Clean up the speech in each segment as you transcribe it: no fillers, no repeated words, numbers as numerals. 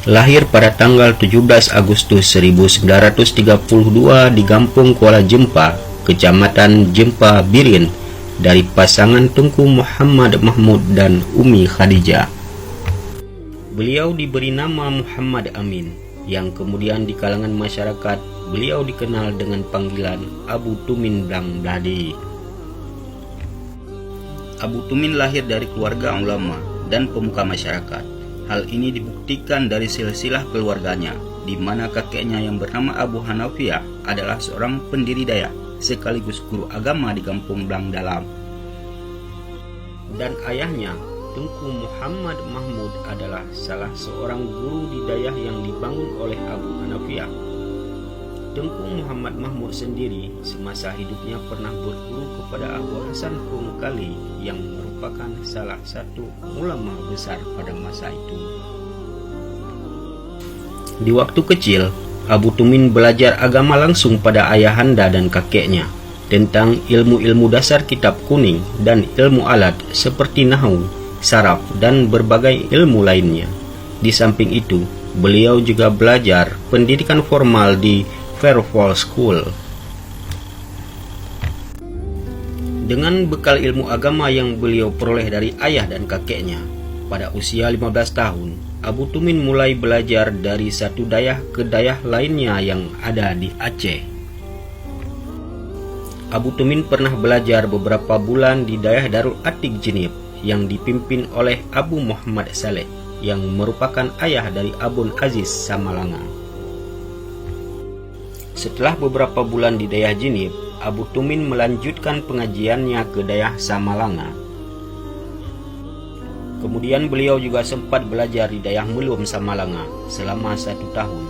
Lahir pada tanggal 17 Agustus 1932 di Kampung Kuala Jempa, Kecamatan Jempa Birin, dari pasangan Tengku Muhammad Mahmud dan Umi Khadijah. Beliau diberi nama Muhammad Amin, yang kemudian di kalangan masyarakat beliau dikenal dengan panggilan Abu Tumin Blang Bladi. Abu Tumin lahir dari keluarga ulama dan pemuka masyarakat. Hal ini dibuktikan dari silsilah keluarganya, di mana kakeknya yang bernama Abu Hanafiah adalah seorang pendiri Dayak sekaligus guru agama di Kampung Blang Dalam. Dan ayahnya, Tengku Muhammad Mahmud, adalah salah seorang guru di Dayak yang dibangun oleh Abu Hanafiah. Tengku Muhammad Mahmud sendiri semasa hidupnya pernah berguru kepada Abu Hasan Krungkali yang merupakan salah satu ulama besar pada masa itu. Di waktu kecil, Abu Tumin belajar agama langsung pada ayahanda dan kakeknya tentang ilmu-ilmu dasar kitab kuning dan ilmu alat seperti nahwu, saraf, dan berbagai ilmu lainnya. Di samping itu, beliau juga belajar pendidikan formal di Fairfall School. Dengan bekal ilmu agama yang beliau peroleh dari ayah dan kakeknya, pada usia 15 tahun, Abu Tumin mulai belajar dari satu Dayak ke Dayak lainnya yang ada di Aceh. Abu Tumin pernah belajar beberapa bulan di Dayak Darul Atik Jenib yang dipimpin oleh Abu Muhammad Saleh, yang merupakan ayah dari Abun Aziz Samalanga. Setelah beberapa bulan di Dayak Jenib, Abu Tumin melanjutkan pengajiannya ke Dayak Samalanga. Kemudian beliau juga sempat belajar di Dayak Melum Samalanga selama 1 tahun,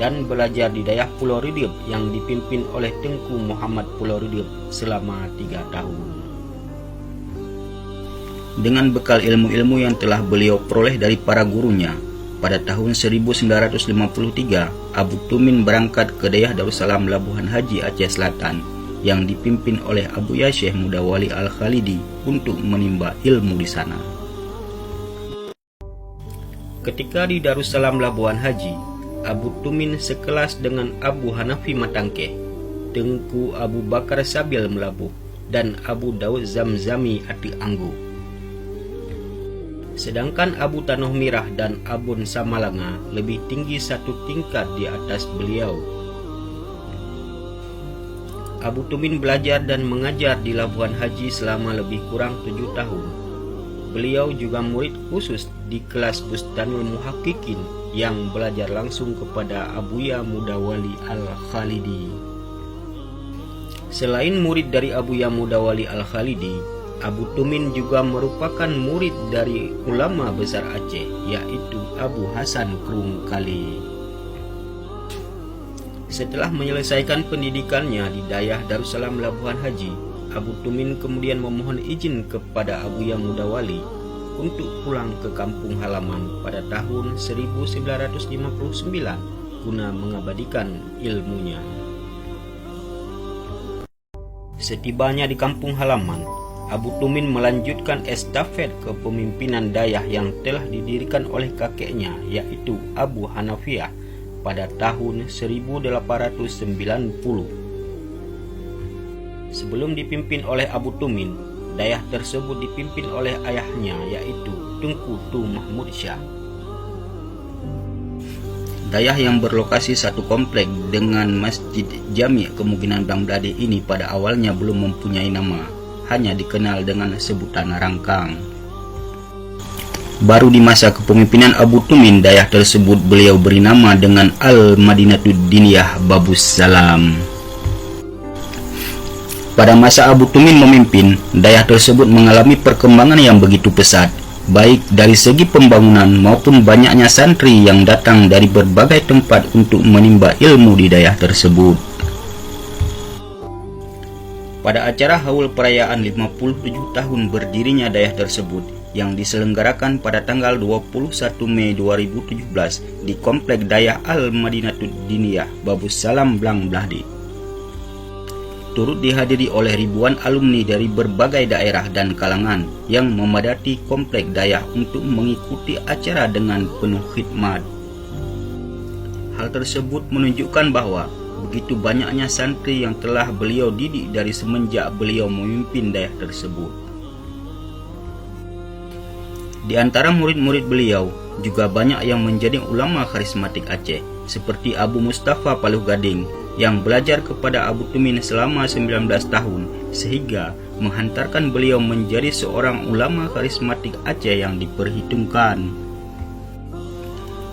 dan belajar di Dayak Pulau Ridip yang dipimpin oleh Tengku Muhammad Pulau Ridip selama 3 tahun. Dengan bekal ilmu-ilmu yang telah beliau peroleh dari para gurunya, pada tahun 1953, Abu Tumin berangkat ke Dayak Darussalam Labuhan Haji Aceh Selatan yang dipimpin oleh Abu Syekh Mudawali Al-Khalidi untuk menimba ilmu di sana. Ketika di Darussalam Labuhan Haji, Abu Tumin sekelas dengan Abu Hanafi Matangkeh, Tengku Abu Bakar Sabil Melabuh, dan Abu Daud Zamzami Ati Anggu. Sedangkan Abu Tanoh Mirah dan Abun Samalanga lebih tinggi 1 tingkat di atas beliau. Abu Tumin belajar dan mengajar di Labuhan Haji selama lebih kurang 7 tahun. Beliau juga murid khusus di kelas Bustanul Muhaqqiqin yang belajar langsung kepada Abuya Mudawali Al-Khalidi. Selain murid dari Abuya Mudawali Al-Khalidi, Abu Tumin juga merupakan murid dari ulama besar Aceh, yaitu Abu Hasan Krungkali. Setelah menyelesaikan pendidikannya di Dayak Darussalam Labuhan Haji, Abu Tumin kemudian memohon izin kepada Abuya Mudawali untuk pulang ke kampung halaman pada tahun 1959 guna mengabadikan ilmunya. Setibanya di kampung halaman, Abu Tumin melanjutkan estafet kepemimpinan Dayak yang telah didirikan oleh kakeknya, yaitu Abu Hanafiah, pada tahun 1890. Sebelum dipimpin oleh Abu Tumin, Dayak tersebut dipimpin oleh ayahnya, yaitu Tengku Tu Mahmud Syah. Dayak yang berlokasi satu komplek dengan Masjid Jami' Kemungkinan Blang Bladi ini pada awalnya belum mempunyai nama, hanya dikenal dengan sebutan Rangkang. Baru di masa kepemimpinan Abu Tumin, Dayak tersebut beliau beri nama dengan Al-Madinatud Diniyah Babus Salam. Pada masa Abu Tumin memimpin, Dayak tersebut mengalami perkembangan yang begitu pesat, baik dari segi pembangunan maupun banyaknya santri yang datang dari berbagai tempat untuk menimba ilmu di Dayak tersebut. Pada acara haul perayaan 57 tahun berdirinya Dayak tersebut yang diselenggarakan pada tanggal 21 Mei 2017 di Komplek Dayak Al-Madinatud Diniyah Babus Salam Blang Bladi, turut dihadiri oleh ribuan alumni dari berbagai daerah dan kalangan yang memadati Komplek Dayak untuk mengikuti acara dengan penuh khidmat. Hal tersebut menunjukkan bahwa begitu banyaknya santri yang telah beliau didik dari semenjak beliau memimpin daerah tersebut. Di antara murid-murid beliau juga banyak yang menjadi ulama karismatik Aceh, seperti Abu Mustafa Paluh Gading yang belajar kepada Abu Tumin selama 19 tahun, sehingga menghantarkan beliau menjadi seorang ulama karismatik Aceh yang diperhitungkan.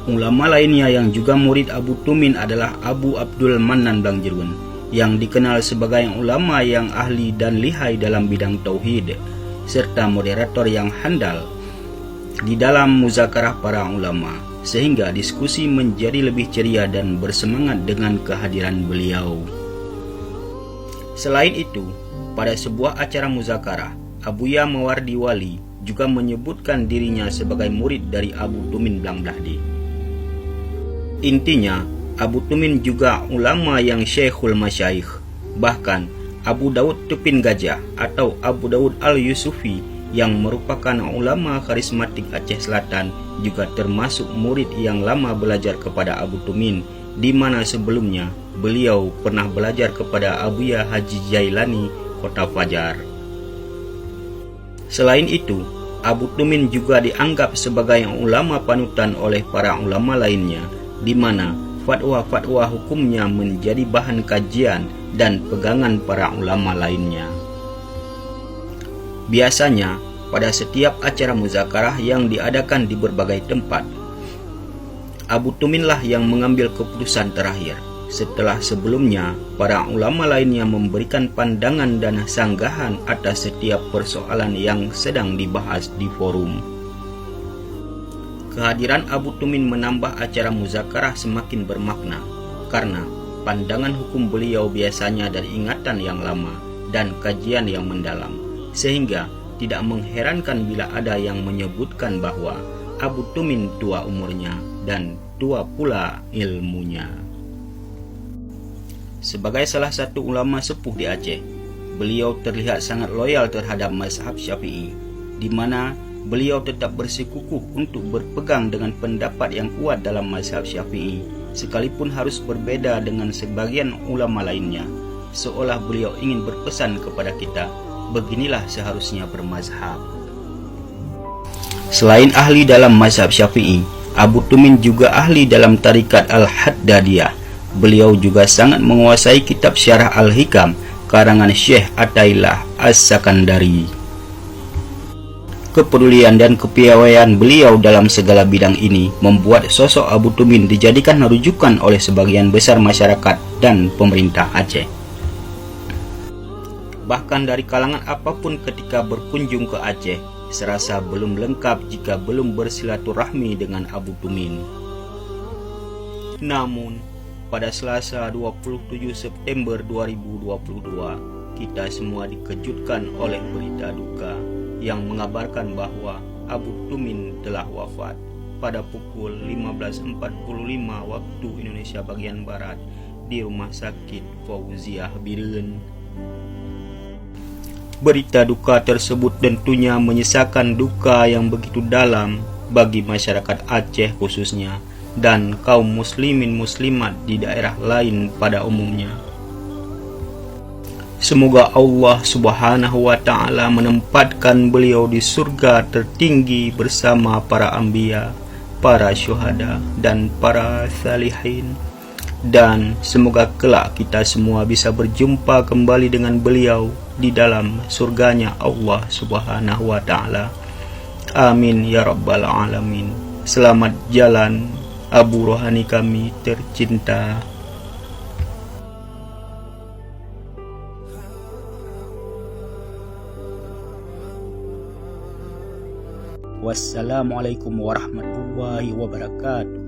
Ulama lainnya yang juga murid Abu Tumin adalah Abu Abdul Manan Blangjerun, yang dikenal sebagai ulama yang ahli dan lihai dalam bidang tauhid, serta moderator yang handal di dalam muzakarah para ulama, sehingga diskusi menjadi lebih ceria dan bersemangat dengan kehadiran beliau. Selain itu, pada sebuah acara muzakarah, Abuya Mawardi Wali juga menyebutkan dirinya sebagai murid dari Abu Tumin Blanglahdi. Intinya, Abu Tumin juga ulama yang syekhul masyaikh. Bahkan, Abu Daud Tupin Gajah atau Abu Daud Al-Yusufi yang merupakan ulama karismatik Aceh Selatan juga termasuk murid yang lama belajar kepada Abu Tumin, di mana sebelumnya beliau pernah belajar kepada Abuya Haji Jailani Kota Fajar. Selain itu, Abu Tumin juga dianggap sebagai ulama panutan oleh para ulama lainnya, di mana fatwa-fatwa hukumnya menjadi bahan kajian dan pegangan para ulama lainnya. Biasanya, pada setiap acara muzakarah yang diadakan di berbagai tempat, Abu Tumin lah yang mengambil keputusan terakhir, setelah sebelumnya para ulama lainnya memberikan pandangan dan sanggahan atas setiap persoalan yang sedang dibahas di forum. Kehadiran Abu Tumin menambah acara muzakarah semakin bermakna, karena pandangan hukum beliau biasanya dari ingatan yang lama dan kajian yang mendalam, sehingga tidak mengherankan bila ada yang menyebutkan bahwa Abu Tumin tua umurnya dan tua pula ilmunya. Sebagai salah satu ulama sepuh di Aceh, beliau terlihat sangat loyal terhadap mazhab Syafi'i, di mana beliau tetap bersikukuh untuk berpegang dengan pendapat yang kuat dalam mazhab Syafi'i, sekalipun harus berbeda dengan sebagian ulama lainnya, seolah beliau ingin berpesan kepada kita, beginilah seharusnya bermazhab. Selain ahli dalam mazhab Syafi'i, Abu Tumin juga ahli dalam tarikat Al-Haddadiyah. Beliau juga sangat menguasai kitab Syarah Al-Hikam karangan Syekh Ataillah As-Sakandari. Kepedulian dan kepiawaian beliau dalam segala bidang ini membuat sosok Abu Tumin dijadikan rujukan oleh sebagian besar masyarakat dan pemerintah Aceh. Bahkan dari kalangan apapun ketika berkunjung ke Aceh, serasa belum lengkap jika belum bersilaturahmi dengan Abu Tumin. Namun, pada Selasa 27 September 2022, kita semua dikejutkan oleh berita duka yang mengabarkan bahwa Abu Tumin telah wafat pada pukul 15.45 waktu Indonesia bagian Barat di Rumah Sakit Fauziah Biren. Berita duka tersebut tentunya menyisakan duka yang begitu dalam bagi masyarakat Aceh khususnya dan kaum muslimin muslimat di daerah lain pada umumnya. Semoga Allah Subhanahu wa Ta'ala menempatkan beliau di surga tertinggi bersama para anbiya, para syuhada, dan para salihin. Dan semoga kelak kita semua bisa berjumpa kembali dengan beliau di dalam surganya Allah Subhanahu wa Ta'ala. Amin ya rabbal alamin. Selamat jalan Abu Rohani kami tercinta. Wassalamualaikum warahmatullahi wabarakatuh.